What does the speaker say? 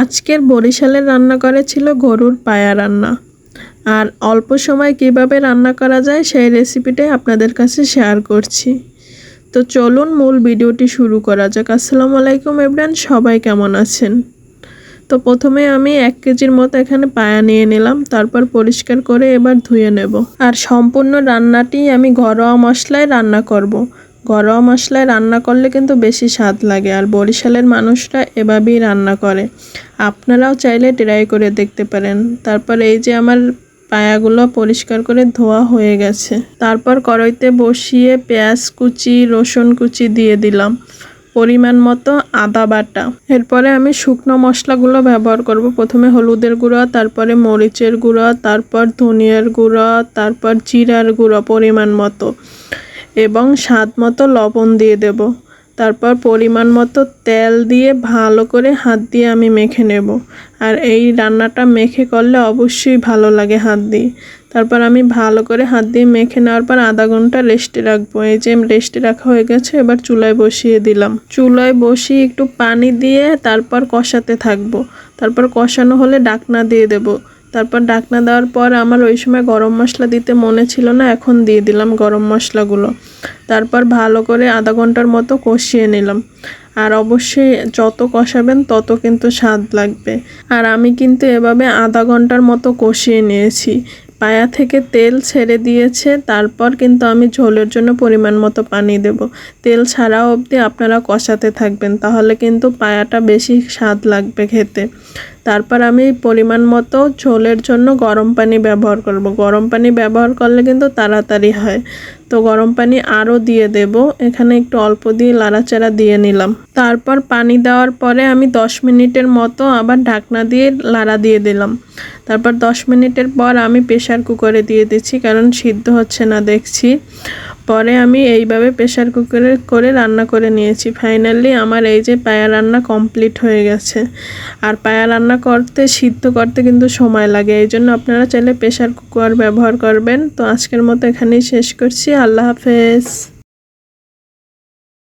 আজকের বরিশালের রান্না করেছিল গরুর পায়া রান্না। আর অল্প সময় কিভাবে রান্না করা যায় সেই রেসিপিটাই আপনাদের কাছে শেয়ার করছি। তো চলুন মূল ভিডিওটি শুরু করা যাক। আসসালামু আলাইকুম এভরিওয়ান, সবাই কেমন আছেন? তো প্রথমে আমি 1 কেজির মতো এখানে পায়া নিয়ে নিলাম, তারপর পরিষ্কার করে এবার ধুয়ে নেব। আর সম্পূর্ণ রান্নাটি আমি ঘরোয়া মশলায় রান্না করব। ঘরোয়া মশলায় রান্না করলে কিন্তু বেশি স্বাদ লাগে, আর বরিশালের মানুষরা এভাবেই রান্না করে। আপনারাও চাইলে ট্রাই করে দেখতে পারেন। তারপর এই যে আমার পায়াগুলো পরিষ্কার করে ধোয়া হয়ে গেছে। তারপর কড়াইতে বসিয়ে পেঁয়াজ কুচি, রসুন কুচি দিয়ে দিলাম, পরিমাণ মতো আদা বাটা। এরপরে আমি শুকনো মশলাগুলো ব্যবহার করব। প্রথমে হলুদের গুঁড়া, তারপরে মরিচের গুঁড়া, তারপর ধনিয়ার গুঁড়া, তারপর জিরার গুঁড়া পরিমাণ মতো, এবং স্বাদ মতো লবণ দিয়ে দেব। তারপর পরিমাণ মতো তেল দিয়ে ভালো করে হাত দিয়ে আমি মেখে নেব। আর এই রান্নাটা মেখে করলে অবশ্যই ভালো লাগে হাত দিয়ে। তারপর আমি ভালো করে হাত দিয়ে মেখে নেওয়ার পর আধা ঘন্টা রেস্টে রাখবো। এই যে রেস্টে রাখা হয়ে গেছে, এবার চুলায় বসিয়ে দিলাম। চুলায় বসিয়ে একটু পানি দিয়ে তারপর কষাতে থাকবো। তারপর কষানো হলে ঢাকনা দিয়ে দেব। তারপর ঢাকনা দেওয়ার পর আমার ওই সময় গরম মশলা দিতে মনে ছিল না, এখন দিয়ে দিলাম গরম মশলাগুলো। তারপর ভালো করে আধা ঘন্টার মতো কষিয়ে নিলাম। আর অবশ্যই যত কষাবেন তত কিন্তু স্বাদ লাগবে। আর আমি কিন্তু এভাবে আধা ঘন্টার মতো কষিয়ে নিয়েছি। পায়া থেকে তেল ছেড়ে দিয়েছে, তারপর কিন্তু আমি ঝোলের জন্য পরিমাণ মতো পানি দেব। তেল ছাড়া অবধি আপনারা কষাতে থাকবেন, তাহলে কিন্তু পায়াটা বেশি স্বাদ লাগবে খেতে। তারপর আমি পরিমাণ মতো ঝোলের জন্য গরম পানি ব্যবহার করব। গরম পানি ব্যবহার করলে কিন্তু তাড়াতাড়ি হয়। তো গরম পানি আরও দিয়ে দেব। এখানে একটু অল্প দিয়ে লাড়াচাড়া দিয়ে নিলাম। তারপর পানি দেওয়ার পরে আমি 10 মিনিটের মতো আবার ঢাকনা দিয়ে লাড়া দিয়ে দিলাম। তারপর 10 মিনিটের পর আমি প্রেসার কুকারে দিয়ে দিচ্ছি, কারণ সিদ্ধ হচ্ছে না দেখছি। পরে আমি এইভাবে প্রেসার কুকারে করে রান্না করে নিয়েছি। ফাইনালি আমার এই যে পায়া রান্না কমপ্লিট হয়ে গেছে। আর পায়া রান্না করতে, সিদ্ধ করতে কিন্তু সময় লাগে, এই জন্য আপনারা চাইলে প্রেসার কুকার ব্যবহার করবেন। তো আজকের মতো এখানেই শেষ করছি। আল্লাহ হাফেজ।